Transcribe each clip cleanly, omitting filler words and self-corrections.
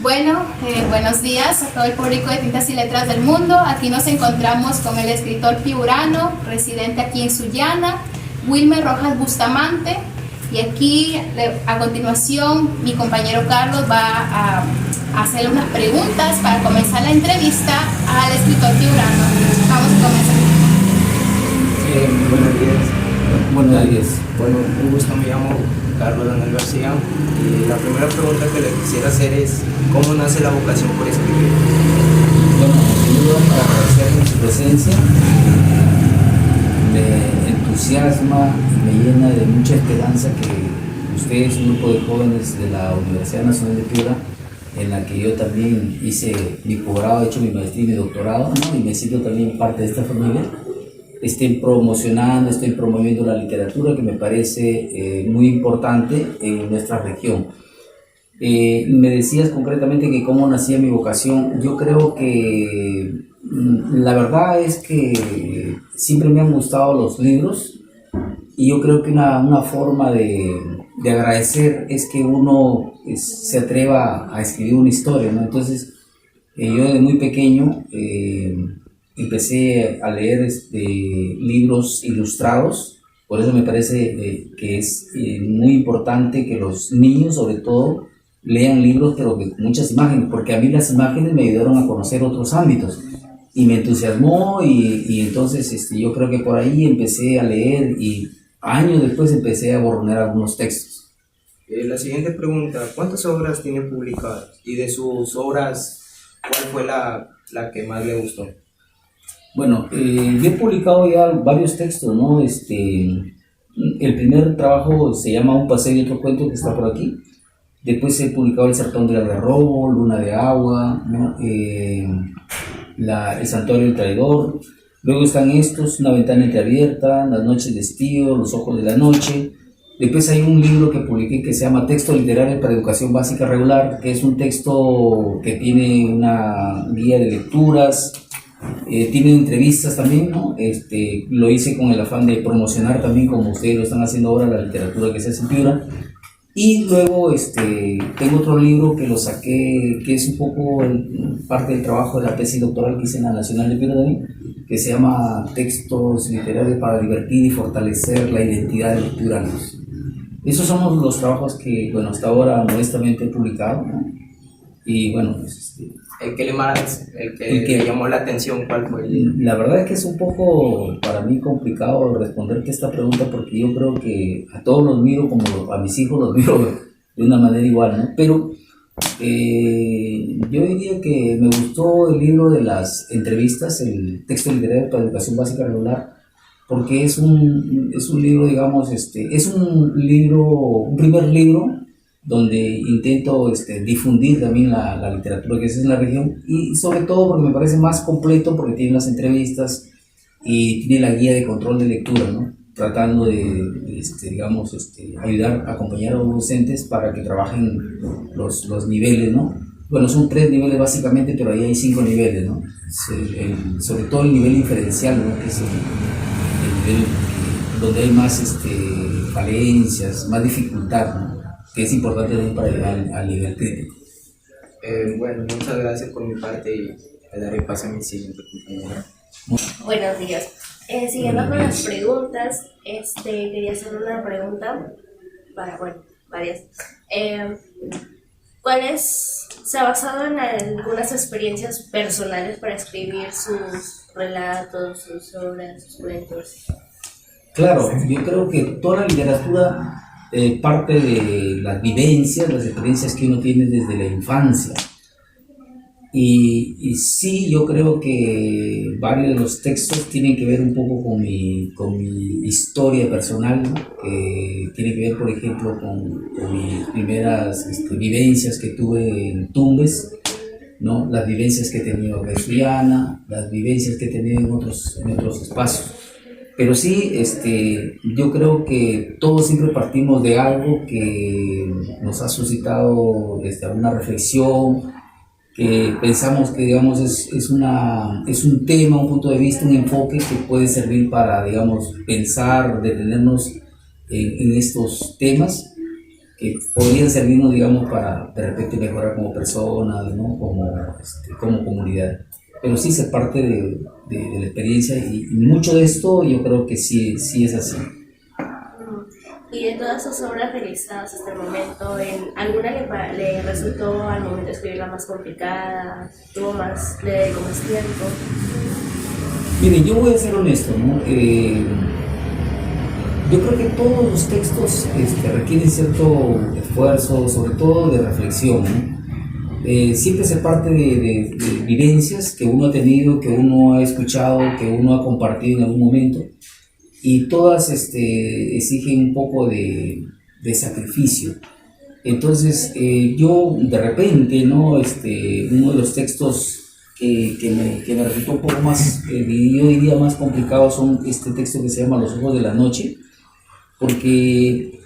Buenos días a todo el público de Tintas y Letras del mundo. Aquí nos encontramos con el escritor piurano, residente aquí en Sullana, Wilmer Rojas Bustamante. Y aquí, a continuación, mi compañero Carlos va a hacerle unas preguntas para comenzar la entrevista al escritor piurano. Vamos a comenzar. Buenos días. Buenos días. Bueno, un gusto, me llamo Carlos Daniel García y la primera pregunta que le quisiera hacer es ¿cómo nace la vocación por escribir? Bueno, primero para agradecerle su presencia, me entusiasma y me llena de mucha esperanza que ustedes, un grupo de jóvenes de la Universidad Nacional de Piura, en la que yo también hice mi posgrado, he hecho mi maestría y mi doctorado, ¿no? Y me siento también parte de esta familia, estén promocionando, estén promoviendo la literatura, que me parece muy importante en nuestra región. Me decías concretamente que cómo nacía mi vocación. Yo creo que la verdad es que siempre me han gustado los libros y yo creo que una forma de agradecer es que uno se atreva a escribir una historia, ¿no? Entonces, yo desde muy pequeño empecé a leer libros ilustrados. Por eso me parece que es muy importante que los niños, sobre todo, lean libros, pero con muchas imágenes, porque a mí las imágenes me ayudaron a conocer otros ámbitos y me entusiasmó y entonces yo creo que por ahí empecé a leer y años después empecé a borronear algunos textos. La siguiente pregunta, ¿cuántas obras tiene publicadas? Y de sus obras, ¿cuál fue la que más le gustó? Bueno, yo he publicado ya varios textos, ¿no? El primer trabajo se llama Un paseo y otro cuento, que está por aquí. Después he publicado El sertón del algarrobo, Luna de agua, ¿no? El santuario del traidor. Luego están estos, Una ventana entreabierta, Las noches de estío, Los ojos de la noche. Después hay un libro que publiqué que se llama Texto literario para educación básica regular, que es un texto que tiene una guía de lecturas. Tiene entrevistas también, ¿no? Lo hice con el afán de promocionar también, como ustedes lo están haciendo ahora, la literatura que se hace en Piura. Y luego tengo otro libro que lo saqué, que es un poco parte del trabajo de la tesis doctoral que hice en la Nacional de Piura también, que se llama Textos literarios para divertir y fortalecer la identidad de los piuranos. Esos son los trabajos que, bueno, hasta ahora modestamente he publicado, ¿no? Y bueno, pues, el que le llamó la atención, ¿cuál fue? La verdad es que es un poco para mí complicado responderte esta pregunta, porque yo creo que a todos los miro como a mis hijos los miro de una manera igual, ¿no? Pero yo diría que me gustó el libro de las entrevistas, el Texto literario para educación básica regular, porque es un libro, digamos, es un primer libro donde intento difundir también la literatura que es en la región, y sobre todo porque me parece más completo, porque tiene las entrevistas y tiene la guía de control de lectura, ¿no? Tratando de digamos, ayudar, acompañar a los docentes para que trabajen los niveles, ¿no? Bueno, son 3 niveles básicamente, pero ahí hay 5 niveles, ¿no? Sobre todo el nivel inferencial, ¿no? Que es el nivel donde hay más falencias, más dificultad, ¿no? Que es importante para llegar al nivel crítico. Bueno, muchas gracias por mi parte y le daré paso a mi siguiente compañera. Buenos días. Siguiendo con las preguntas, quería hacer una pregunta varias. ¿Se ha basado en algunas experiencias personales para escribir sus relatos, sus obras, sus cuentos? Claro, yo creo que toda la literatura parte de las vivencias, las experiencias que uno tiene desde la infancia. Y sí, yo creo que varios de los textos tienen que ver un poco con mi historia personal, ¿no? Que tiene que ver, por ejemplo, con mis primeras vivencias que tuve en Tumbes, ¿no? Las vivencias que he tenido en Sullana, las vivencias que he tenido en otros espacios. Pero sí, yo creo que todos siempre partimos de algo que nos ha suscitado alguna reflexión, que pensamos que, digamos, es un tema, un punto de vista, un enfoque que puede servir para, digamos, pensar, detenernos en estos temas que podrían servirnos, digamos, para de repente mejorar como personas, ¿no? Como comunidad. Pero sí se parte de la experiencia y mucho de esto yo creo que sí es así. Y de todas sus obras realizadas hasta el momento, ¿en alguna le resultó al momento de escribirla más complicada? ¿Le dedicó más tiempo? Miren, yo voy a ser honesto, ¿no? Yo creo que todos los textos requieren cierto esfuerzo, sobre todo de reflexión, ¿no? Siempre se parte de vivencias que uno ha tenido, que uno ha escuchado, que uno ha compartido en algún momento, y todas exigen un poco de sacrificio. Entonces, yo de repente, ¿no? Uno de los textos que me resultó un poco más, yo diría más complicado, son este texto que se llama Los ojos de la noche, porque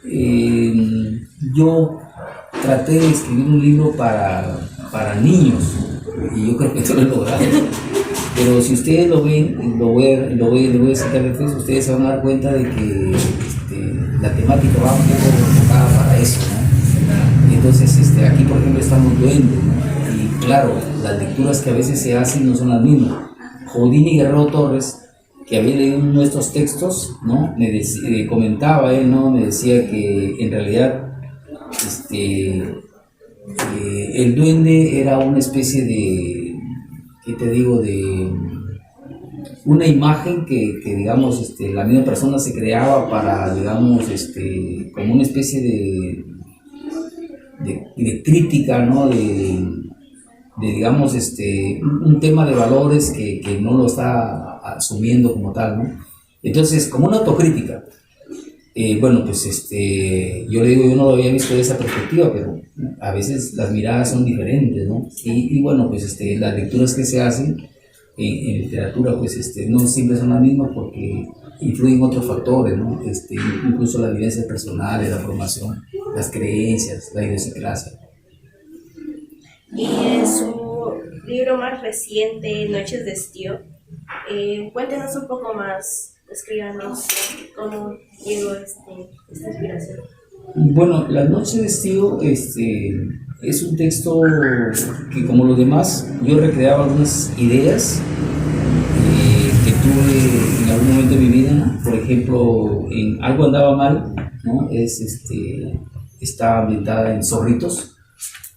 yo traté de escribir un libro para niños, y yo creo que esto lo he logrado. Pero si ustedes lo ven, lo voy a citar de texto, ustedes se van a dar cuenta de que la temática va un poco enfocada para eso, ¿no? Entonces, aquí por ejemplo estamos duendes, ¿no? Y claro, las lecturas que a veces se hacen no son las mismas. Jodini Guerrero Torres, que había leído uno de estos textos, ¿no? Comentaba él, ¿no? Me decía que en realidad el duende era una especie de, ¿qué te digo?, de una imagen que digamos, la misma persona se creaba para, digamos, como una especie de crítica, ¿no? De digamos, un tema de valores que no lo está asumiendo como tal, ¿no? Entonces, como una autocrítica. Bueno, pues yo le digo, yo no lo había visto de esa perspectiva, pero a veces las miradas son diferentes, ¿no? Y bueno, pues las lecturas que se hacen en literatura, pues no siempre son las mismas porque influyen otros factores, ¿no? Incluso las vivencias personales, la formación, las creencias, la idiosincrasia. Y en su libro más reciente, Noches de Estío, cuéntenos un poco más, escríbanos cómo llegó esta inspiración. Bueno, Las Noches de Estío es un texto que, como los demás, yo recreaba algunas ideas que tuve en algún momento de mi vida, ¿no? Por ejemplo, en Algo andaba mal, ¿no? Está ambientada en Zorritos.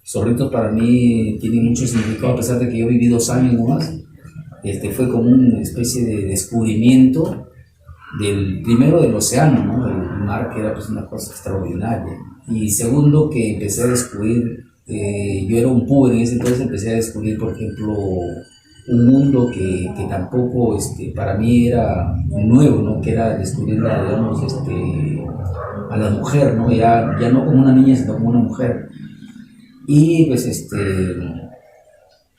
Zorritos para mí tiene mucho significado, a pesar de que yo viví 2 años nomás. Fue como una especie de descubrimiento primero del océano, ¿no? El mar, que era pues una cosa extraordinaria. Y segundo, que empecé a descubrir, yo era un pobre en ese entonces, empecé a descubrir, por ejemplo, un mundo que tampoco para mí era nuevo, ¿no? Que era descubrir, digamos, a la mujer, ¿no? Ya no como una niña, sino como una mujer. Y pues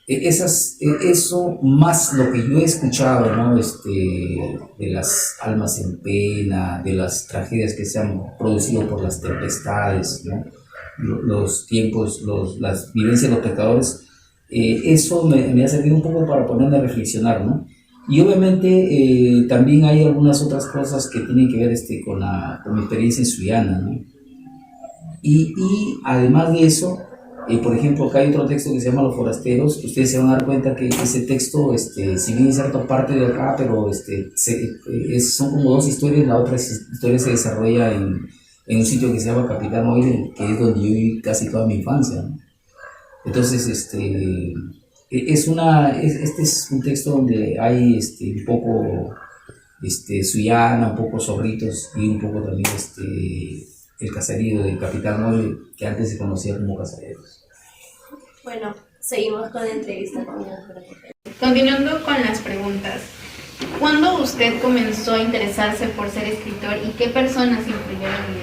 eso más lo que yo he escuchado, ¿no? De las almas en pena, de las tragedias que se han producido por las tempestades, ¿no? Los tiempos, las vivencias de los pecadores, eso me ha servido un poco para ponerme a reflexionar, ¿no? Y obviamente también hay algunas otras cosas que tienen que ver con mi experiencia en Sullana, ¿no? Y además de eso, por ejemplo, acá hay otro texto que se llama Los Forasteros. Ustedes se van a dar cuenta que ese texto, si bien es cierta parte de acá, pero son como 2 historias. La otra historia se desarrolla en un sitio que se llama Capitán Oile, que es donde yo viví casi toda mi infancia, ¿no? Entonces, este es un texto donde hay un poco Sullana, un poco Zorritos y un poco también el caserío del Capitán Oile, que antes se conocía como Casaderos. Bueno, seguimos con la entrevista con Continuando con las preguntas, ¿cuándo usted comenzó a interesarse por ser escritor y qué personas influyeron en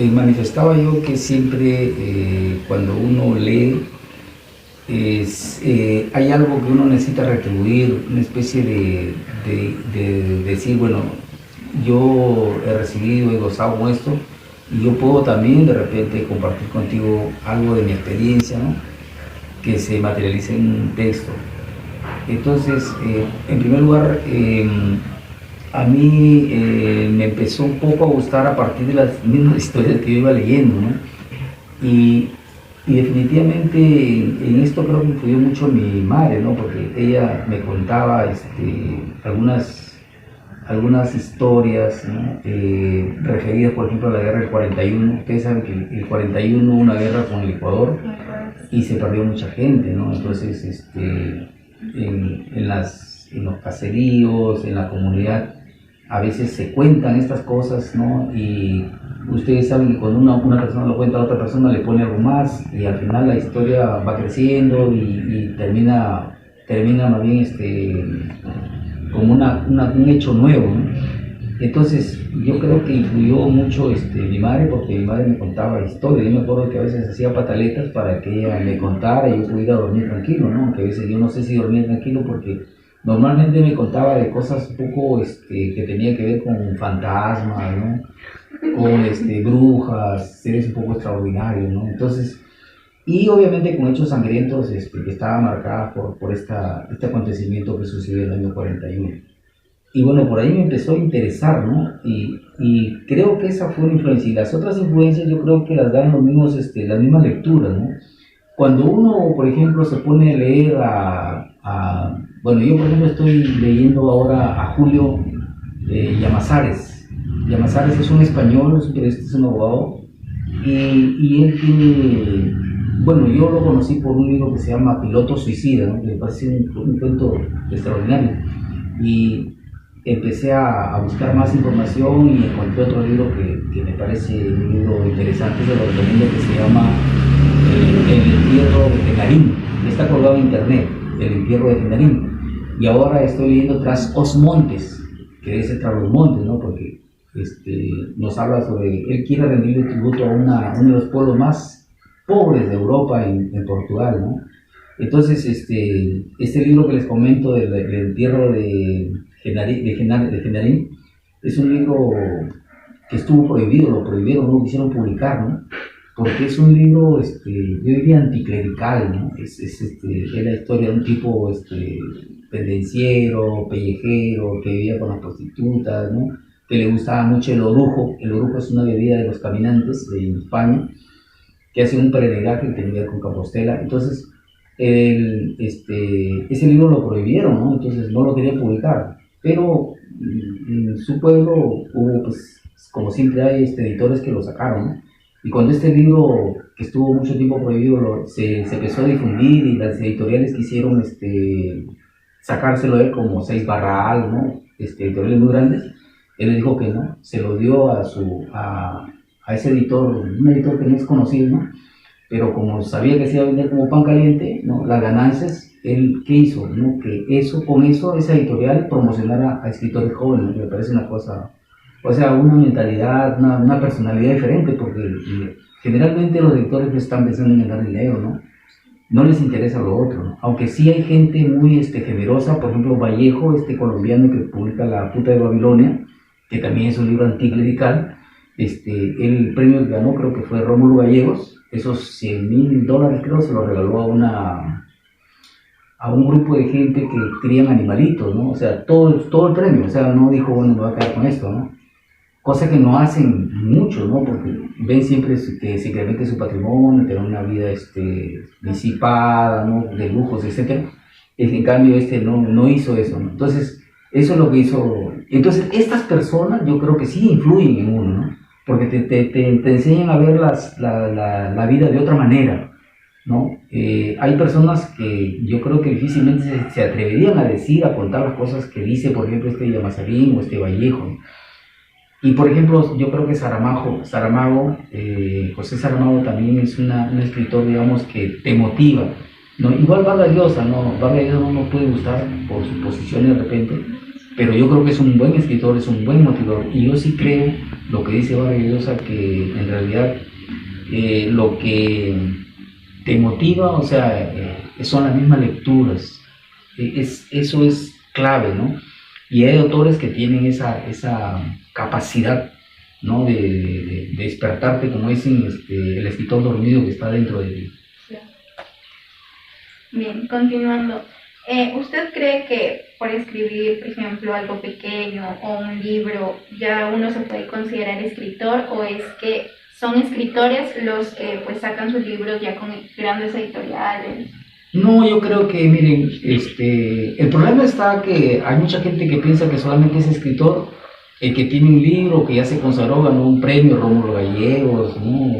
ello? Manifestaba yo que siempre cuando uno lee hay algo que uno necesita retribuir, una especie de decir, bueno, yo he recibido, he gozado con esto, y yo puedo también de repente compartir contigo algo de mi experiencia, ¿no? Que se materialice en un texto. Entonces, en primer lugar, A mí me empezó un poco a gustar a partir de las mismas historias que yo iba leyendo, ¿no? Y definitivamente en esto creo que influyó mucho mi madre, ¿no? Porque ella me contaba algunas historias, ¿no? Referidas, por ejemplo, a la guerra del 41. Ustedes saben que el 41 hubo una guerra con el Ecuador y se perdió mucha gente, ¿no? Entonces, en los caseríos, en la comunidad, a veces se cuentan estas cosas, ¿no? Y ustedes saben que cuando una persona lo cuenta a otra persona le pone algo más y al final la historia va creciendo y termina más bien como un hecho nuevo, ¿no? Entonces yo creo que influyó mucho mi madre, porque mi madre me contaba historias. Yo me acuerdo que a veces hacía pataletas para que ella me contara y yo pudiera dormir tranquilo, ¿no? Que a veces yo no sé si dormía tranquilo porque normalmente me contaba de cosas un poco que tenía que ver con fantasmas, ¿no? Con brujas, seres un poco extraordinarios, ¿no? Entonces, y obviamente con hechos sangrientos que estaban marcadas por este acontecimiento que sucedió en el año 41. Y bueno, por ahí me empezó a interesar, ¿no? Y creo que esa fue una influencia. Y las otras influencias yo creo que las dan las mismas lecturas, ¿no? Cuando uno, por ejemplo, se pone a leer bueno, yo por ejemplo estoy leyendo ahora a Julio Llamazares. Llamazares es un español, es un periodista, es un abogado, y él tiene, bueno, yo lo conocí por un libro que se llama Piloto Suicida, ¿no? Que me parece un cuento extraordinario. Y empecé a buscar más información y encontré otro libro que me parece un libro interesante, se lo recomiendo, que se llama El entierro de Genarín. Está colgado en internet, El entierro de Genarín. Y ahora estoy leyendo Tras os Montes, que es tras los montes, ¿no? Porque nos habla sobre, él quiere rendirle tributo a uno de los pueblos más pobres de Europa, en Portugal, ¿no? Entonces, este libro que les comento del entierro de Genarín es un libro que estuvo prohibido, lo prohibieron, no lo quisieron publicar, ¿no? Porque es un libro, yo diría anticlerical, ¿no? Es la historia de un tipo pendenciero, pellejero, que vivía con las prostitutas, ¿no? Que le gustaba mucho el orujo. El orujo es una bebida de los caminantes de España, que hace un peregrinaje que tenía con Compostela. Entonces, ese libro lo prohibieron, ¿no? Entonces no lo quería publicar. Pero en su pueblo hubo, pues, como siempre hay editores que lo sacaron, ¿no? Y cuando este libro, que estuvo mucho tiempo prohibido, se empezó a difundir y las editoriales quisieron sacárselo a él como 6 barra algo, ¿no? Editoriales muy grandes, él dijo que no, se lo dio a ese editor, un editor que no es conocido, ¿no? Pero como sabía que se iba a vender como pan caliente, ¿no? Las ganancias, él, ¿qué hizo? ¿No? Que con eso, esa editorial promocionara a escritores jóvenes, ¿no? Me parece una cosa, o sea, una mentalidad, una personalidad diferente, porque generalmente los editores no están pensando en ganar dinero, ¿no? No les interesa lo otro, ¿no? Aunque sí hay gente muy generosa, por ejemplo Vallejo, colombiano que publica La puta de Babilonia, que también es un libro anticlerical. El premio que ganó creo que fue Rómulo Gallegos. Esos $100,000 creo se lo regaló a un grupo de gente que crían animalitos, ¿no? O sea, todo el premio, o sea, no dijo, bueno, me voy a quedar con esto, ¿no? Cosa que no hacen muchos, ¿no? Porque ven siempre que se incremente su patrimonio, tener una vida disipada, ¿no? De lujos, etc. En cambio, no hizo eso, ¿no? Entonces, eso es lo que hizo. Entonces, estas personas yo creo que sí influyen en uno, ¿no? Porque te enseñan a ver la vida de otra manera, ¿no? Hay personas que yo creo que difícilmente se atreverían a contar las cosas que dice, por ejemplo, Llamazarín o Vallejo, ¿no? Y por ejemplo, yo creo que Saramago, José Saramago también es un escritor, digamos, que te motiva, ¿no? Igual Vargas Llosa, ¿no? Vargas Llosa no nos puede gustar por sus posiciones de repente, pero yo creo que es un buen escritor, es un buen motivador. Y yo sí creo lo que dice Vargas Llosa, que en realidad lo que te motiva, o sea, son las mismas lecturas. Eso es clave, ¿no? Y hay autores que tienen esa capacidad, ¿no? de despertarte, como dicen, el escritor dormido que está dentro de ti. Bien, continuando. ¿Usted cree que por escribir, por ejemplo, algo pequeño o un libro, ya uno se puede considerar escritor, o es que son escritores los que pues sacan sus libros ya con grandes editoriales? No, yo creo que, miren, el problema está que hay mucha gente que piensa que solamente es escritor el que tiene un libro, que ya se consagró, ganó un premio, Rómulo Gallegos, ¿no?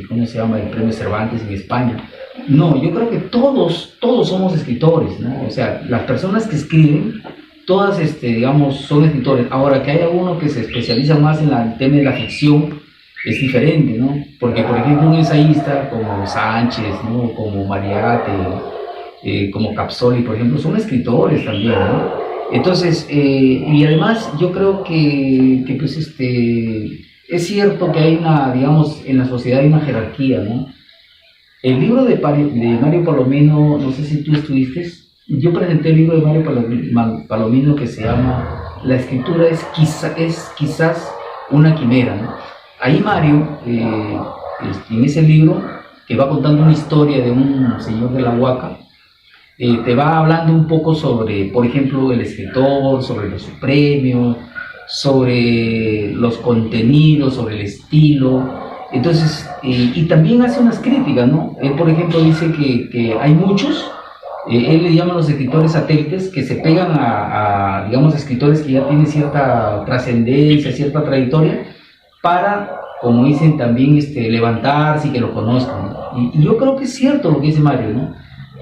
¿Cómo se llama? El premio Cervantes en España. No, yo creo que todos somos escritores, ¿no? O sea, las personas que escriben, todas, digamos, son escritores. Ahora, que hay alguno que se especializa más en el tema de la ficción, es diferente, ¿no? Porque, por ejemplo, un ensayista como Sánchez, ¿no? Como Mariate, como Capsoli, por ejemplo, son escritores también, ¿no? Entonces, y además yo creo que pues, es cierto que hay una, digamos, en la sociedad hay una jerarquía, ¿no? El libro de Mario Palomino, no sé si tú estuviste, yo presenté el libro de Mario Palomino que se llama La escritura es quizás una quimera, ¿no? Ahí Mario, en ese libro, que va contando una historia de un señor de la Huaca, te va hablando un poco sobre, por ejemplo, el escritor, sobre los premios, sobre los contenidos, sobre el estilo. Entonces, y también hace unas críticas, ¿no? Él, por ejemplo, dice que hay muchos, él le llama a los escritores satélites, que se pegan a, digamos, escritores que ya tienen cierta trascendencia, cierta trayectoria, para, como dicen, también levantarse y que lo conozcan, ¿no? Y yo creo que es cierto lo que dice Mario, ¿no?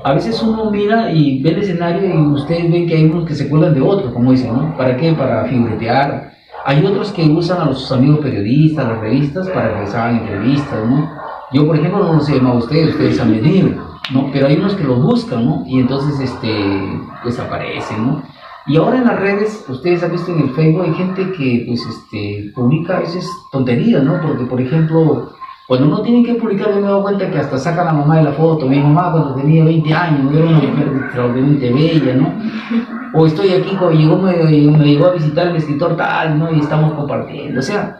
A veces uno mira y ve el escenario y ustedes ven que hay unos que se cuelgan de otros, como dicen, ¿no? ¿Para qué? Para figuretear. Hay otros que usan a sus amigos periodistas, las revistas, para que les hagan entrevistas, ¿no? Yo, por ejemplo, no los he llamado a ustedes han venido, ¿no? Pero hay unos que los buscan, ¿no? Y entonces, desaparecen, ¿no? Y ahora en las redes, ustedes han visto en el Facebook, hay gente que, pues, publica a veces tonterías, ¿no? Porque, por ejemplo, cuando uno tiene que publicar, yo me he dado cuenta que hasta saca la mamá de la foto. Mi mamá cuando tenía 20 años, era una mujer extraordinariamente bella, ¿no? O estoy aquí, me llegó a visitar el escritor tal, ¿no? Y estamos compartiendo. O sea,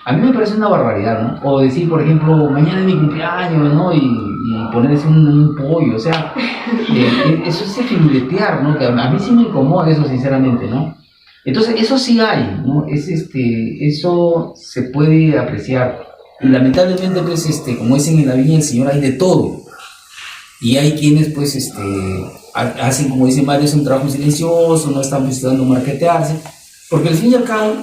a mí me parece una barbaridad, ¿no? O decir, por ejemplo, mañana es mi cumpleaños, ¿no? Y ponerse un pollo. O sea, eso es figuretear, ¿no? Que a mí sí me incomoda eso, sinceramente, ¿no? Entonces, eso sí hay, ¿no? Eso se puede apreciar. Y lamentablemente, pues, como dicen en la viña del Señor, hay de todo. Y hay quienes, pues, hacen, como dice Mario, es un trabajo silencioso, no están buscando marketearse. Porque al fin y al cabo,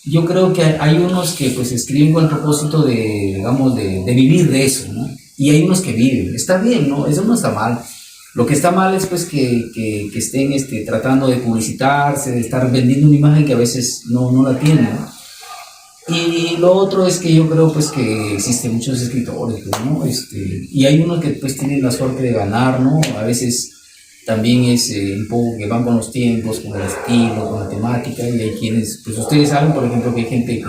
yo creo que hay unos que, pues, escriben con el propósito de, digamos, de vivir de eso, ¿no? Y hay unos que viven. Está bien, ¿no? Eso no está mal. Lo que está mal es, pues, que estén tratando de publicitarse, de estar vendiendo una imagen que a veces no la tienen, ¿no? Y lo otro es que yo creo, pues, que existen muchos escritores, ¿no? Y hay unos que, pues, tienen la suerte de ganar, ¿no? A veces también es un poco que van con los tiempos, con el estilo, con la temática, y hay quienes, pues, ustedes saben, por ejemplo, que hay gente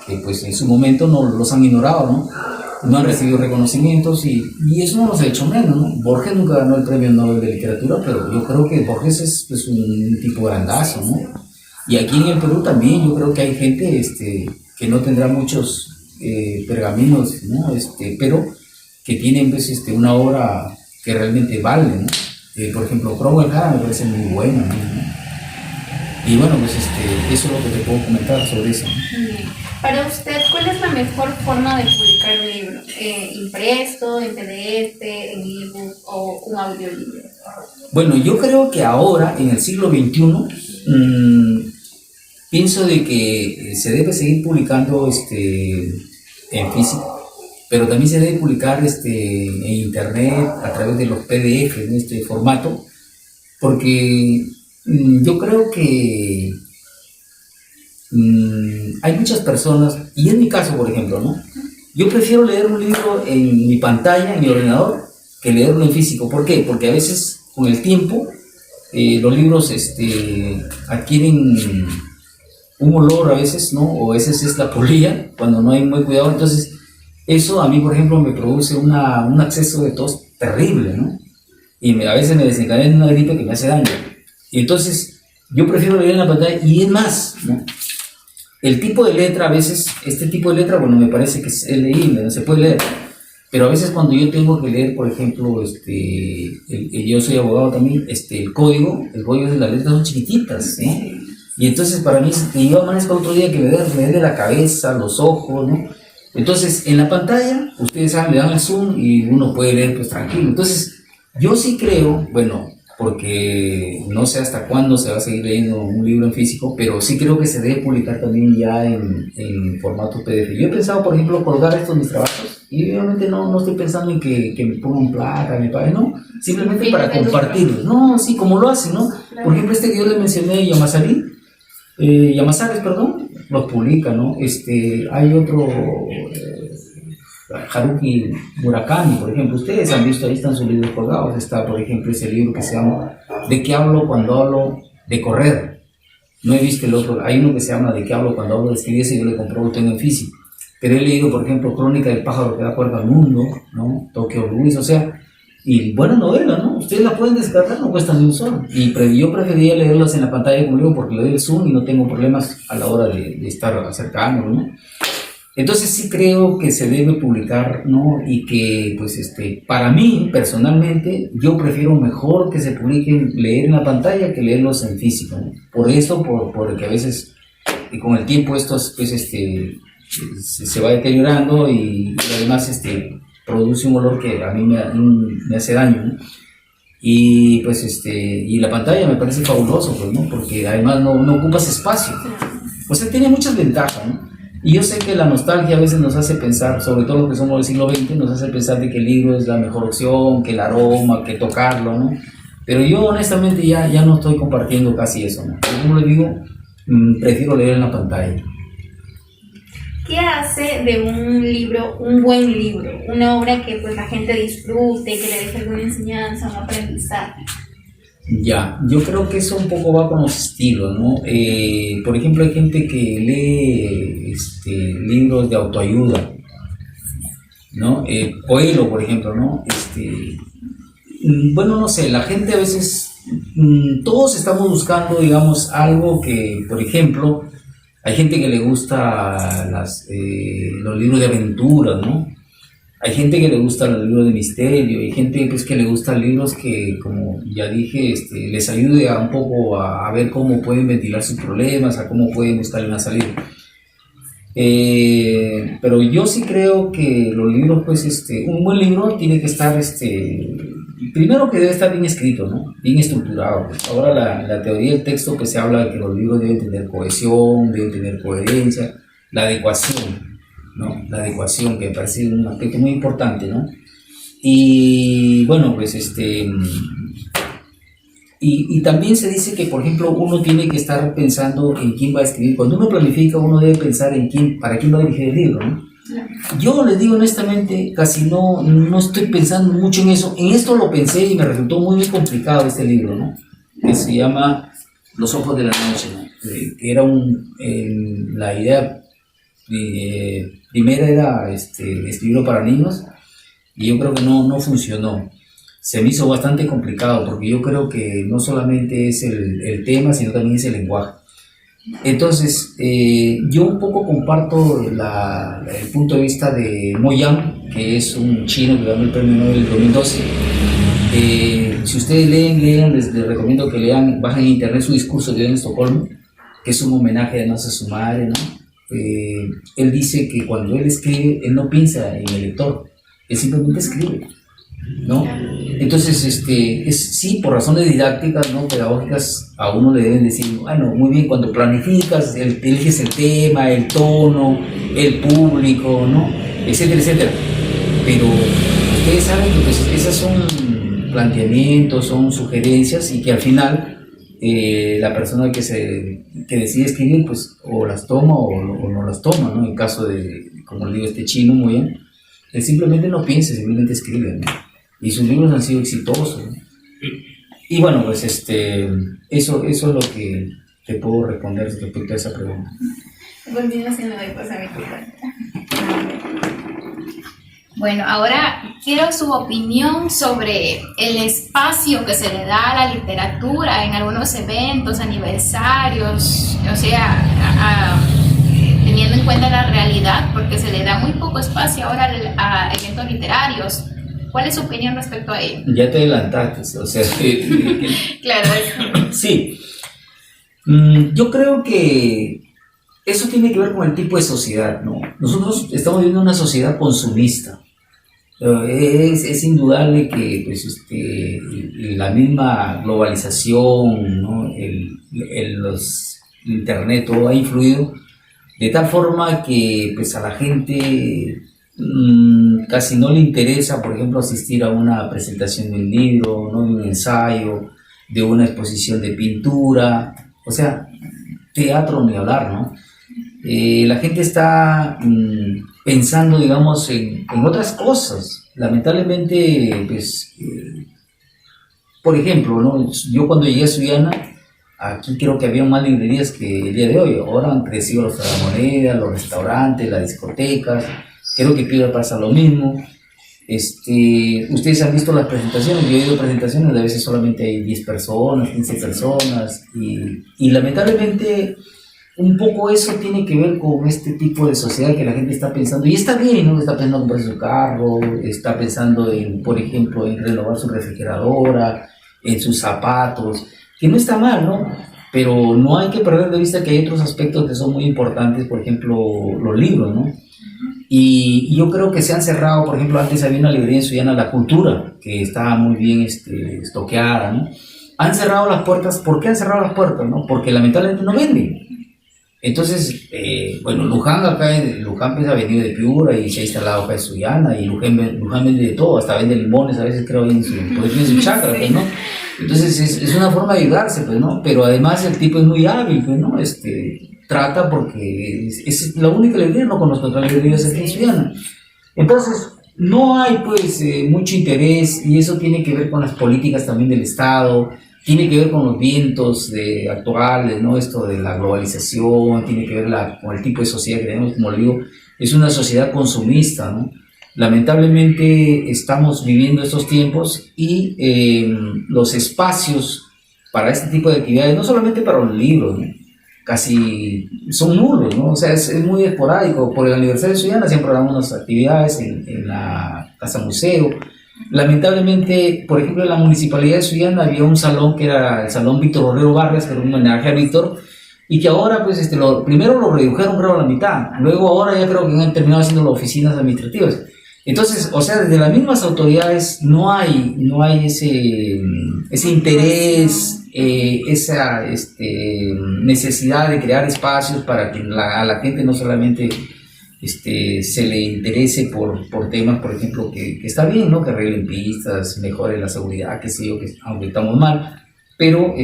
que pues, en su momento no los han ignorado, ¿no? No han recibido reconocimientos y eso no los ha hecho menos, ¿no? Borges nunca ganó el premio Nobel de Literatura, pero yo creo que Borges es, pues, un tipo grandazo, ¿no? Y aquí en el Perú también yo creo que hay gente, que no tendrá muchos pergaminos, ¿no? Pero que tienen, pues, una obra que realmente vale, ¿no? Por ejemplo, Cromwell Jara me parece muy buena, ¿no? Y bueno, pues eso es lo que te puedo comentar sobre eso, ¿no? Para usted, ¿cuál es la mejor forma de publicar un libro? ¿Impreso, en PDF, en ebook o un audiolibro? Bueno, yo creo que ahora, en el siglo XXI, pienso de que se debe seguir publicando en físico, pero también se debe publicar en internet a través de los PDF en este formato, porque yo creo que hay muchas personas, y en mi caso, por ejemplo, ¿no? Yo prefiero leer un libro en mi pantalla, en mi ordenador, que leerlo en físico. ¿Por qué? Porque a veces, con el tiempo, los libros adquieren un olor a veces, ¿no? O a veces es la polilla, cuando no hay muy cuidado. Entonces, eso a mí, por ejemplo, me produce un acceso de tos terrible, ¿no? Y a veces me desencadena una gripe que me hace daño. Y entonces, yo prefiero leer en la pantalla, y es más, ¿no? El tipo de letra, a veces, este tipo de letra, bueno, me parece que es leíble, no se puede leer. Pero a veces cuando yo tengo que leer, por ejemplo, yo soy abogado también, el código de las letras son chiquititas, ¿no? Y entonces para mí, que yo amanezco otro día que me dé la cabeza, los ojos, ¿no? Entonces, en la pantalla, ustedes saben, le dan el zoom y uno puede leer pues tranquilo. Entonces, yo sí creo, bueno, porque no sé hasta cuándo se va a seguir leyendo un libro en físico, pero sí creo que se debe publicar también ya en formato PDF. Yo he pensado, por ejemplo, colgar estos mis trabajos y obviamente no estoy pensando en que me pongan placa, me paguen, no, simplemente para compartirlos. No, sí, como lo hacen, ¿no? Por ejemplo, que yo les mencioné, Llamazares, perdón, los publica, ¿no? Hay otro, Haruki Murakami, por ejemplo, ustedes han visto, ahí están sus libros colgados. Está, por ejemplo, ese libro que se llama ¿De qué hablo cuando hablo de correr? No he visto el otro, hay uno que se llama ¿De qué hablo cuando hablo de escribir? Ese yo le compré, lo tengo en físico. Pero he leído, por ejemplo, Crónica del pájaro que da cuerda al mundo, ¿no? Tokyo Blues, o sea, y buena novela, ¿no? Ustedes la pueden descargar, no cuesta ni un sol. Y yo prefería leerlas en la pantalla conmigo porque le doy el zoom y no tengo problemas a la hora de estar acercándolo, ¿no? Entonces sí creo que se debe publicar, ¿no? Y que, pues, para mí, personalmente, yo prefiero mejor que se publiquen, leer en la pantalla que leerlos en físico, ¿no? Por eso, porque a veces, con el tiempo estos, pues, se va deteriorando y además, produce un olor que a mí me hace daño, ¿no? Y pues y la pantalla me parece fabuloso, pues, ¿no? Porque además no ocupas espacio. O sea, tiene muchas ventajas, ¿no? Y yo sé que la nostalgia a veces nos hace pensar, sobre todo los que somos del siglo XX, nos hace pensar de que el libro es la mejor opción, que el aroma, que tocarlo, ¿no? Pero yo honestamente ya no estoy compartiendo casi eso, ¿no? Yo, como les digo, prefiero leer en la pantalla. ¿Qué hace de un libro un buen libro? Una obra que pues la gente disfrute, que le deje alguna enseñanza, un aprendizaje. Ya, yo creo que eso un poco va con los estilos, ¿no? Por ejemplo, hay gente que lee libros de autoayuda, ¿no? Coelho, por ejemplo, ¿no? Bueno, no sé, la gente a veces, todos estamos buscando, digamos, algo que, por ejemplo, hay gente que le gusta los libros de aventuras, ¿no? Hay gente que le gusta los libros de misterio, hay gente pues, que le gustan libros que, como ya dije, les ayude un poco a ver cómo pueden ventilar sus problemas, a cómo pueden buscar una salida. Pero yo sí creo que los libros, pues, un buen libro tiene que estar, primero que debe estar bien escrito, ¿no? Bien estructurado. Pues. Ahora la teoría del texto, pues se habla de que los libros deben tener cohesión, deben tener coherencia, la adecuación, ¿no? La adecuación, que me parece un aspecto muy importante, ¿no? Y bueno, pues y también se dice que, por ejemplo, uno tiene que estar pensando en quién va a escribir. Cuando uno planifica, uno debe pensar en para quién va a dirigir el libro, ¿no? Yo les digo honestamente, casi no estoy pensando mucho en eso. En esto lo pensé y me resultó muy complicado este libro, ¿no? Que se llama Los ojos de la noche, ¿no? Que era la idea primera era escribirlo para niños y yo creo que no funcionó. Se me hizo bastante complicado porque yo creo que no solamente es el tema, sino también es el lenguaje. Entonces, yo un poco comparto el punto de vista de Mo Yan, que es un chino que ganó el premio Nobel en 2012. Si ustedes lean, les recomiendo que lean, bajen en internet su discurso de en Estocolmo, que es un homenaje además a su madre, ¿no? Él dice que cuando él escribe, él no piensa en el lector, él simplemente escribe, ¿no? Entonces, sí, por razones didácticas, ¿no? Pedagógicas, a uno le deben decir, bueno, muy bien, cuando planificas, eliges el tema, el tono, el público, ¿no? Etcétera, etcétera. Pero ustedes saben que pues, esas son planteamientos, son sugerencias y que al final la persona que decide escribir, pues, o las toma o no las toma, ¿no? En caso de, como le digo, chino, muy bien, él simplemente no piensa, simplemente escribe, ¿no? Y sus libros han sido exitosos, ¿no? Y bueno, pues eso es lo que te puedo responder respecto a esa pregunta. Continuación le doy paso a mi Bueno, ahora quiero su opinión sobre el espacio que se le da a la literatura en algunos eventos, aniversarios, o sea, teniendo en cuenta la realidad, porque se le da muy poco espacio ahora a eventos literarios. ¿Cuál es su opinión respecto a ello? Ya te adelantaste, o sea, Claro, sí. Yo creo que eso tiene que ver con el tipo de sociedad, ¿no? Nosotros estamos viviendo una sociedad consumista. Es indudable que pues, la misma globalización, ¿no? Los internet, todo ha influido de tal forma que pues, a la gente casi no le interesa, por ejemplo, asistir a una presentación de un libro, ¿no? De un ensayo, de una exposición de pintura, o sea, teatro ni hablar, ¿no? La gente está pensando, digamos, en otras cosas. Lamentablemente, pues, por ejemplo, ¿no? Yo cuando llegué a Sullana, aquí creo que había más librerías que el día de hoy. Ahora han crecido los tragamonedas, los restaurantes, las discotecas. Creo que Piura pasa lo mismo. Ustedes han visto las presentaciones, yo he ido a presentaciones, a veces solamente hay 10 personas, 15 personas, y lamentablemente un poco eso tiene que ver con este tipo de sociedad que la gente está pensando, y está bien, ¿no? Está pensando en comprar su carro, está pensando en, por ejemplo, en renovar su refrigeradora, en sus zapatos, que no está mal, ¿no? Pero no hay que perder de vista que hay otros aspectos que son muy importantes, por ejemplo, los libros, ¿no? Y yo creo que se han cerrado, por ejemplo, antes había una librería en Sullana, La Cultura, que estaba muy bien estoqueada, ¿no? Han cerrado las puertas. ¿Por qué han cerrado las puertas, no? Porque lamentablemente no venden. Entonces, bueno, Luján pues, ha venido de Piura y se ha instalado acá en Sullana, y Luján vende de todo, hasta vende limones, a veces creo en su chacra, pues, ¿no? Entonces es una forma de ayudarse, pues, ¿no? Pero además el tipo es muy hábil, pues, ¿no? Trata porque es la única librería, no conozco otra librería aquí en Sullana. Entonces, no hay, pues, mucho interés, y eso tiene que ver con las políticas también del Estado. Tiene que ver con los vientos actuales, ¿no? Esto de la globalización, tiene que ver con el tipo de sociedad que tenemos, como le digo, es una sociedad consumista, ¿no? Lamentablemente estamos viviendo estos tiempos y los espacios para este tipo de actividades, no solamente para los libros, ¿no? Casi son nulos, ¿no? O sea, es muy esporádico. Por el aniversario de Sullana siempre programamos unas actividades en la Casa Museo. Lamentablemente, por ejemplo, en la Municipalidad de Sullana había un salón que era el Salón Víctor Borrero Vargas, que era un homenaje a Víctor, y que ahora, pues, primero lo redujeron, creo, a la mitad, luego ahora ya creo que han terminado haciendo las oficinas administrativas. Entonces, o sea, desde las mismas autoridades no hay ese interés, esa necesidad de crear espacios para que a la gente no solamente se le interese por temas, por ejemplo, que está bien, ¿no? Que arreglen pistas, mejoren la seguridad, que sé yo, que aunque estamos mal, pero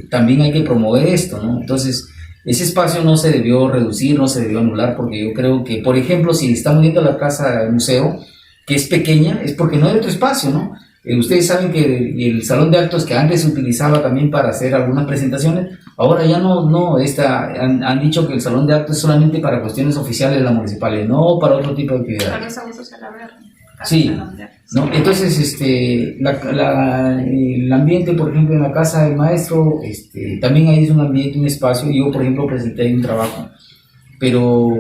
también hay que promover esto, ¿no? Entonces, ese espacio no se debió reducir, no se debió anular, porque yo creo que, por ejemplo, si estamos viendo la casa del museo, que es pequeña, es porque no hay otro espacio, ¿no? Ustedes saben que el salón de actos que antes se utilizaba también para hacer algunas presentaciones, ahora ya han dicho que el salón de actos es solamente para cuestiones oficiales de la municipalidad, no para otro tipo de actividades. Para los abusos a la verga. Sí, ¿no? Entonces el ambiente, por ejemplo, en la casa del maestro, también ahí es un ambiente, un espacio. Yo, por ejemplo, presenté ahí un trabajo, pero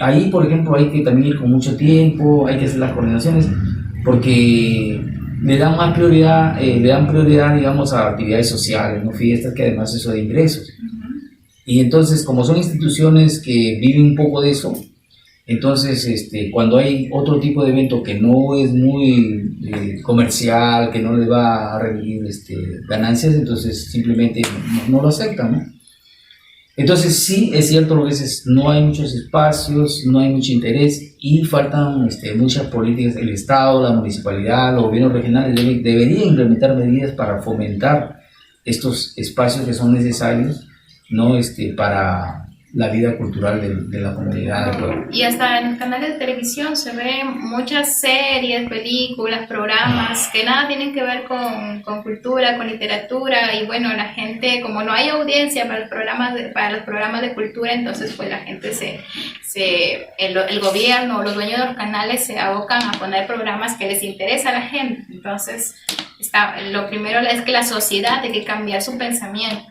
ahí, por ejemplo, hay que también ir con mucho tiempo, hay que hacer las coordinaciones, porque le dan prioridad, digamos, a actividades sociales, ¿no? Fiestas, que además eso de ingresos. Y entonces, como son instituciones que viven un poco de eso, entonces cuando hay otro tipo de evento que no es muy comercial, que no le va a reunir ganancias, entonces simplemente no lo aceptan, ¿no? Entonces sí, es cierto, a veces no hay muchos espacios, no hay mucho interés y faltan muchas políticas. El Estado, la municipalidad, los gobiernos regionales deberían implementar medidas para fomentar estos espacios que son necesarios, ¿no? Para la vida cultural de la comunidad del pueblo. Y hasta en los canales de televisión se ven muchas series, películas, programas que nada tienen que ver con cultura, con literatura, y bueno, la gente, como no hay audiencia para los programas de cultura, entonces pues la gente el gobierno, los dueños de los canales se abocan a poner programas que les interesa a la gente. Entonces lo primero es que la sociedad tiene que cambiar su pensamiento,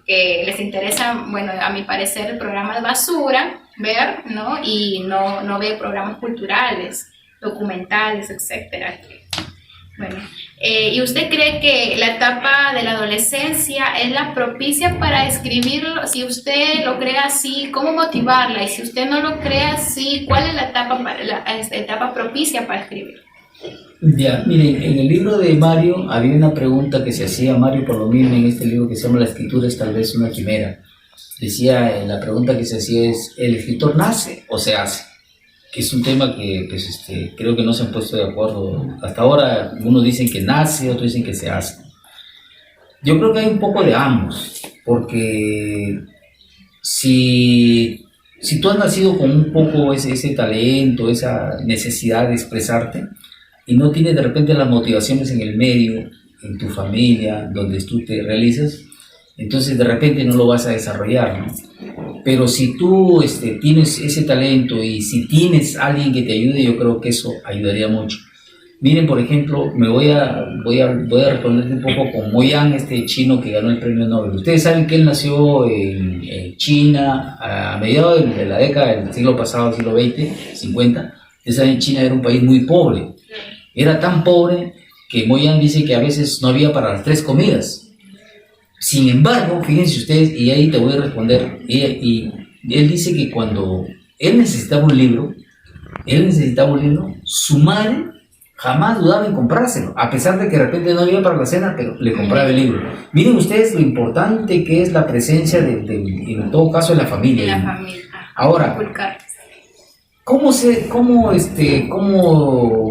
que les interesa, bueno, a mi parecer, el programa de basura, ver, ¿no? Y no ve programas culturales, documentales, etcétera. Bueno, ¿y usted cree que la etapa de la adolescencia es la propicia para escribirlo? Si usted lo cree así, ¿cómo motivarla? Y si usted no lo cree así, ¿cuál es la etapa propicia para escribir? Ya, miren, en el libro de Mario había una pregunta que se hacía Mario por lo mismo en este libro que se llama La escritura es tal vez una quimera. Decía, la pregunta que se hacía es, ¿el escritor nace o se hace? Que es un tema que pues, creo que no se han puesto de acuerdo. Hasta ahora unos dicen que nace, otros dicen que se hace. Yo creo que hay un poco de ambos, porque si tú has nacido con un poco ese talento, esa necesidad de expresarte, y no tienes de repente las motivaciones en el medio, en tu familia, donde tú te realizas, entonces de repente no lo vas a desarrollar, ¿no? Pero si tú tienes ese talento y si tienes alguien que te ayude, yo creo que eso ayudaría mucho. Miren, por ejemplo, voy a responder un poco con Mo Yan, este chino que ganó el premio Nobel. Ustedes saben que él nació en China a mediados de la década del siglo pasado, siglo XX, 50. Ustedes saben, China era un país muy pobre. Era tan pobre que Mo Yan dice que a veces no había para las 3 comidas. Sin embargo, fíjense ustedes, y ahí te voy a responder, y él dice que cuando él necesitaba un libro, su madre jamás dudaba en comprárselo, a pesar de que de repente no había para la cena, pero le compraba el libro. Miren ustedes lo importante que es la presencia en todo caso, de la familia. De la familia. Ahora, ¿cómo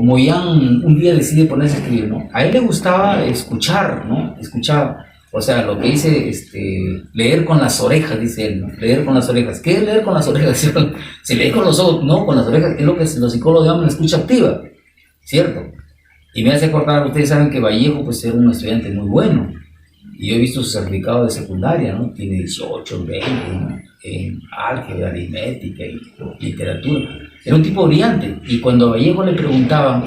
Mo Yan un día decide ponerse a escribir, ¿no? A él le gustaba escuchar, ¿no? O sea, lo que dice, leer con las orejas, dice él, ¿no? Leer con las orejas. ¿Qué es leer con las orejas? Se lee con los ojos, no, con las orejas, es lo que los psicólogos llaman la escucha activa, ¿cierto? Y me hace acordar, ustedes saben que Vallejo, pues, era un estudiante muy bueno. Y yo he visto su certificado de secundaria, ¿no? Tiene 18, 20, ¿no? En álgebra, aritmética y literatura. Era un tipo brillante. Y cuando a Vallejo le preguntaban,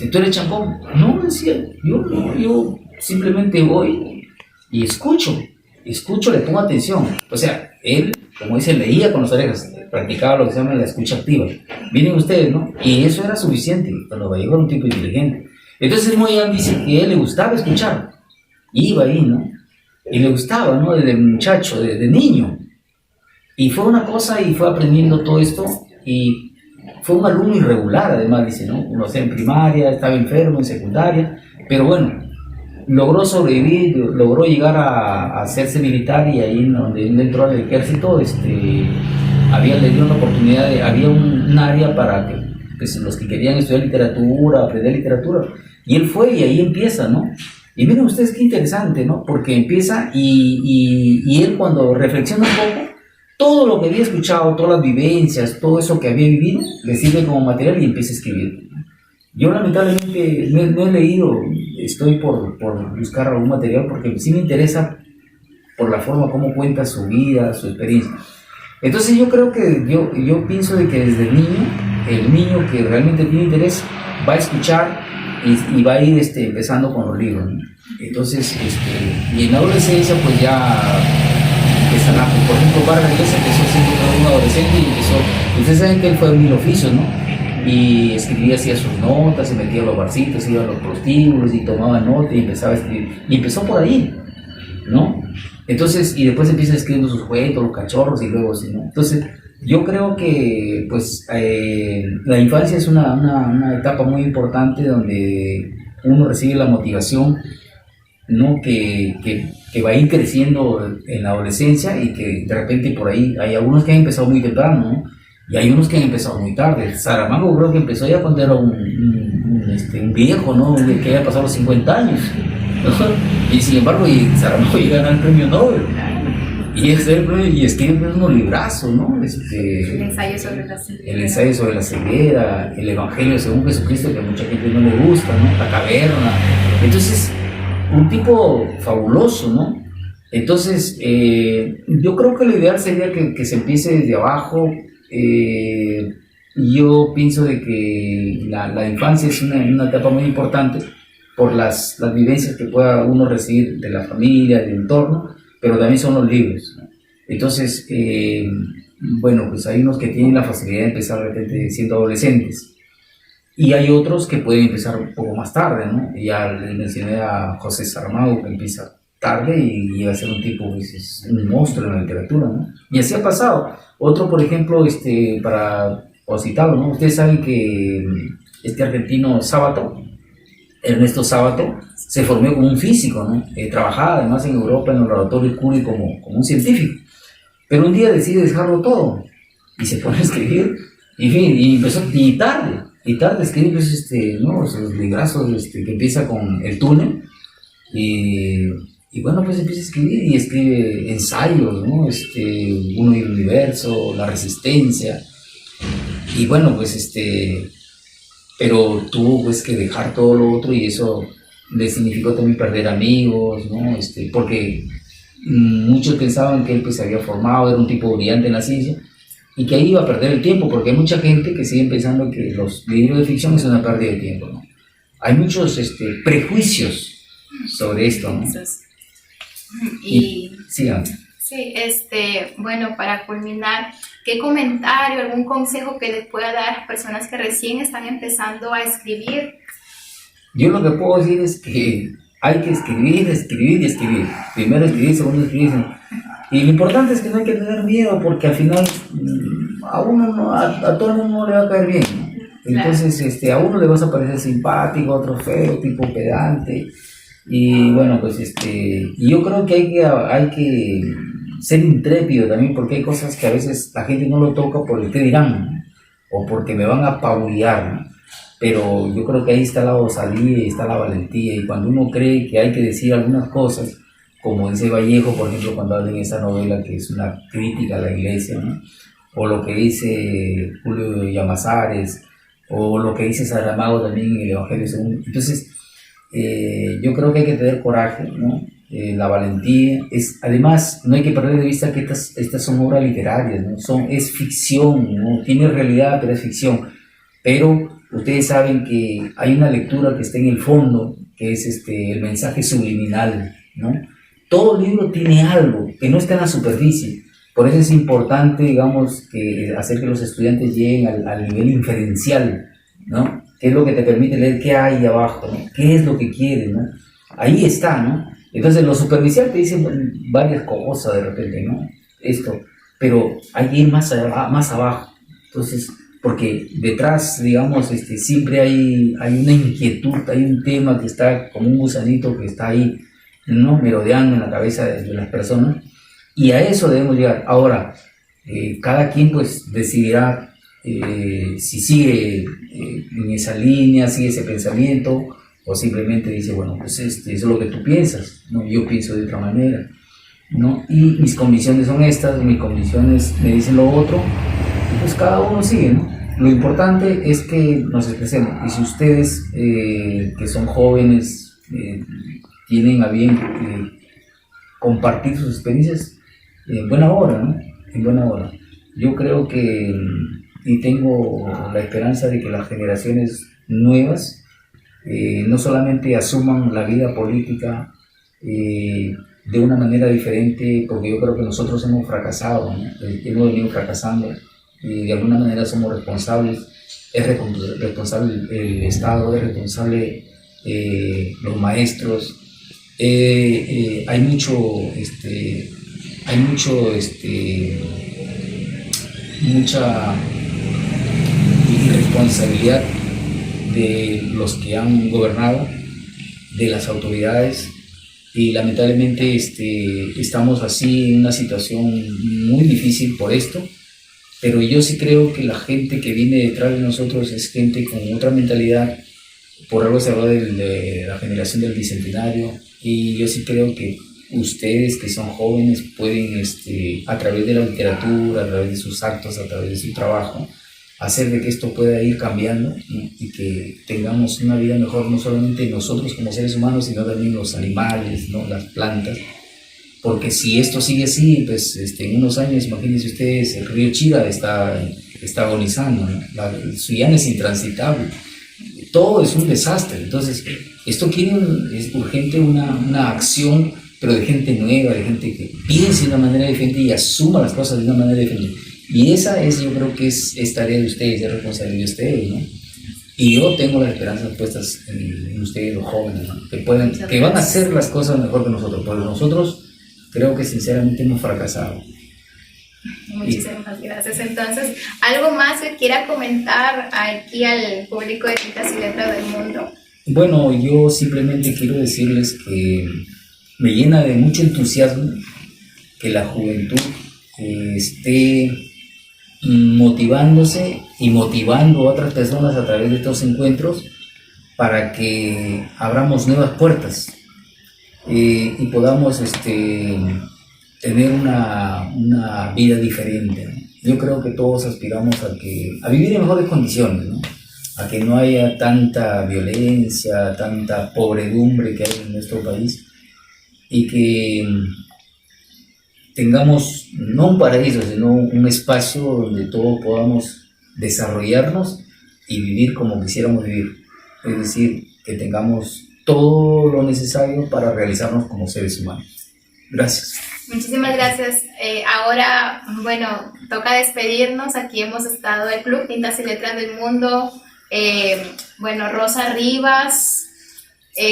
¿tú eres chancón? No, decía, yo simplemente voy y escucho, le pongo atención. O sea, él, como dice, leía con las orejas, practicaba lo que se llama la escucha activa. Miren ustedes, ¿no? Y eso era suficiente, cuando Vallejo era un tipo inteligente. Entonces Mo Yan dice que a él le gustaba escuchar, iba ahí, ¿no? Y le gustaba, ¿no? Desde muchacho, desde niño. Y fue una cosa y fue aprendiendo todo esto, y fue un alumno irregular, además, dice, ¿no? Uno hacía en primaria, estaba enfermo en secundaria, pero bueno, logró sobrevivir, logró llegar a hacerse militar, y ahí donde él entró al ejército, le dio una oportunidad, había un área para que pues, los que querían estudiar literatura, aprender literatura, y él fue y ahí empieza, ¿no? Y miren ustedes qué interesante, ¿no? Porque empieza y él cuando reflexiona un poco, todo lo que había escuchado, todas las vivencias, todo eso que había vivido, le sirve como material y empieza a escribir. Yo lamentablemente no he leído, estoy por buscar algún material porque sí me interesa por la forma como cuenta su vida, su experiencia. Entonces yo creo que, yo pienso de que desde el niño que realmente tiene interés va a escuchar y va a ir empezando con los libros, ¿no? Entonces, y en la adolescencia pues ya empiezan por ejemplo, Vargas Llosa empezó siendo un adolescente y ustedes saben que él fue a mil oficios, ¿no? Y escribía, hacía sus notas, se metía a los barcitos, iba a los prostíbulos y tomaba notas y empezaba a escribir. Y empezó por ahí, ¿no? Entonces, y después empieza escribiendo sus cuentos, los cachorros y luego así, ¿no? Entonces, yo creo que, pues, la infancia es una etapa muy importante donde uno recibe la motivación, ¿no? Que va a ir creciendo en la adolescencia y que de repente por ahí hay algunos que han empezado muy temprano, ¿no? Y hay unos que han empezado muy tarde. Saramago creo que empezó ya cuando era un viejo, ¿no? Que había pasado los 50 años, ¿no? Y sin embargo, Saramago llega a ganar el premio Nobel. Y escribe unos librazos, ¿no? El ensayo sobre la ceguera. El ensayo sobre la ceguera, el Evangelio según Jesucristo, que a mucha gente no le gusta, ¿no? La caverna. Entonces, un tipo fabuloso, ¿no? Entonces, yo creo que lo ideal sería que se empiece desde abajo. Yo pienso de que la infancia es una etapa muy importante por las vivencias que pueda uno recibir de la familia, del entorno, pero también son los libros, ¿no? Entonces, bueno, pues hay unos que tienen la facilidad de empezar de repente siendo adolescentes, y hay otros que pueden empezar un poco más tarde, ¿no? Ya les mencioné a José Saramago, que empieza tarde y llega a ser un tipo, pues, es un monstruo en la literatura, ¿no? Y así ha pasado. Otro, por ejemplo, para citarlo, ¿no? Ustedes saben que este argentino Sábato, Ernesto Sábato, se formó como un físico, ¿no? Trabajaba además en Europa en el laboratorio Curie como un científico, pero un día decide dejarlo todo y se pone a escribir, en fin, y empezó y tarde escribir, pues, ¿no? Esos librazos que empieza con El túnel, y bueno, pues empieza a escribir y escribe ensayos, ¿no? Uno y el universo, La resistencia, y bueno, pues pero tuvo pues que dejar todo lo otro, y eso le significó también perder amigos, ¿no? Porque muchos pensaban que él pues se había formado, era un tipo brillante en la ciencia, y que ahí iba a perder el tiempo, porque hay mucha gente que sigue pensando que los libros de ficción es una pérdida de tiempo, ¿no? Hay muchos prejuicios sobre esto, ¿no? Y sí, sí, bueno, para culminar, ¿qué comentario, algún consejo que les pueda dar a las personas que recién están empezando a escribir? yo lo que puedo decir es que hay que escribir, escribir y escribir. Primero escribir, segundo escribir. Y lo importante es que no hay que tener miedo, porque al final a uno no, a todo el mundo no le va a caer bien, ¿no? Entonces, a uno le vas a parecer simpático, a otro feo, tipo pedante. Y bueno, pues y yo creo que hay que ser intrépido también, porque hay cosas que a veces la gente no lo toca por el qué dirán, ¿no? O porque me van a apabullar, ¿no? Pero yo creo que ahí está la osadía y está la valentía, y cuando uno cree que hay que decir algunas cosas, como dice Vallejo, por ejemplo, cuando habla en esa novela que es una crítica a la iglesia, ¿no? O lo que dice Julio Llamazares, o lo que dice Saramago también en el Evangelio según. Entonces, yo creo que hay que tener coraje, ¿no? La valentía. Además, no hay que perder de vista que estas son obras literarias, ¿no? Es ficción, ¿no? Tiene realidad, pero es ficción. Pero ustedes saben que hay una lectura que está en el fondo, que es el mensaje subliminal, ¿no? Todo libro tiene algo que no está en la superficie. Por eso es importante, digamos, hacer que los estudiantes lleguen al nivel inferencial, ¿no? ¿Qué es lo que te permite leer qué hay abajo, ¿no? ¿Qué es lo que quieres, ¿no? Ahí está, ¿no? Entonces, lo superficial te dice varias cosas de repente, ¿no? Pero hay que ir más abajo. Entonces, porque detrás, digamos, siempre hay una inquietud, hay un tema que está como un gusanito que está ahí, ¿no? Merodeando en la cabeza de las personas, y a eso debemos llegar. Ahora, cada quien pues decidirá si sigue en esa línea, sigue ese pensamiento, o simplemente dice, bueno, pues eso es lo que tú piensas, ¿no? Yo pienso de otra manera, ¿no? Y mis convicciones son estas, mis convicciones me dicen lo otro, y pues cada uno sigue, ¿no? Lo importante es que nos expresemos, y si ustedes que son jóvenes tienen a bien compartir sus experiencias, en buena hora, ¿no? En buena hora. Yo creo que, y tengo la esperanza de que las generaciones nuevas no solamente asuman la vida política de una manera diferente, porque yo creo que nosotros hemos fracasado, ¿no? Hemos venido fracasando, y de alguna manera somos responsables. Es responsable el Estado, es responsable los maestros. Hay mucha irresponsabilidad de los que han gobernado, de las autoridades, y lamentablemente estamos así en una situación muy difícil por esto. Pero yo sí creo que la gente que viene detrás de nosotros es gente con otra mentalidad. Por algo se habla de la generación del bicentenario, y yo sí creo que ustedes que son jóvenes pueden a través de la literatura, a través de sus actos, a través de su trabajo, hacer de que esto pueda ir cambiando, ¿no? Y que tengamos una vida mejor, no solamente nosotros como seres humanos, sino también los animales, ¿no? Las plantas. Porque si esto sigue así, pues en unos años, imagínense ustedes, el río Chira está agonizando, ¿no? El Suyana es intransitable, todo es un desastre. Entonces, esto es urgente una acción pero de gente nueva, de gente que piense de una manera diferente y asuma las cosas de una manera diferente. Y esa es, yo creo que es tarea de ustedes, es responsabilidad de ustedes, ¿no? Y yo tengo las esperanzas puestas en ustedes, los jóvenes, ¿no? Que van a hacer las cosas mejor que nosotros, porque nosotros creo que sinceramente hemos fracasado. Muchísimas gracias. Entonces, ¿algo más que quiera comentar aquí al público de Tintas y Letras del Mundo? Bueno, yo simplemente quiero decirles que me llena de mucho entusiasmo que la juventud esté motivándose y motivando a otras personas a través de estos encuentros para que abramos nuevas puertas y podamos tener una vida diferente, ¿no? Yo creo que todos aspiramos a vivir en mejores condiciones, ¿no? A que no haya tanta violencia, tanta pobredumbre que hay en nuestro país y que tengamos no un paraíso, sino un espacio donde todos podamos desarrollarnos y vivir como quisiéramos vivir. Es decir, que tengamos todo lo necesario para realizarnos como seres humanos. Gracias. Muchísimas gracias. Ahora, bueno, toca despedirnos. Aquí hemos estado el Club Tintas y Letras del Mundo. Bueno, Rosa Rivas,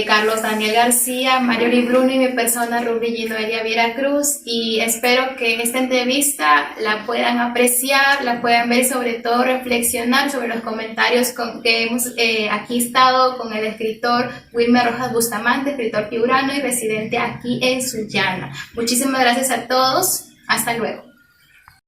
Carlos Daniel García, Mario Lee Bruno y mi persona, Rubí Noelia Viera Cruz, y espero que esta entrevista la puedan apreciar, la puedan ver y sobre todo reflexionar sobre los comentarios que hemos aquí estado con el escritor Wilmer Rojas Bustamante, escritor piurano y residente aquí en Sullana. Muchísimas gracias a todos, hasta luego.